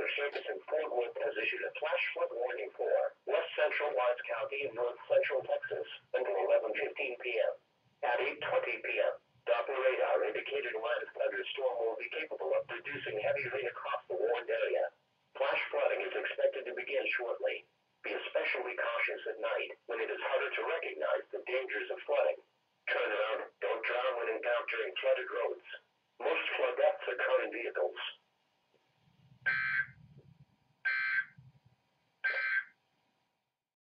Weather Service in Fort Worth has issued a flash flood warning for west central Watts County and north central Texas until 11:15 p.m. At 8:20 p.m., Doppler radar indicated a line of thunderstorm will be capable of producing heavy rain across the warned area. Flash flooding is expected to begin shortly. Be especially cautious at night when it is harder to recognize the dangers of flooding. Turn around, don't drown when encountering flooded roads. Most flood deaths occur in vehicles.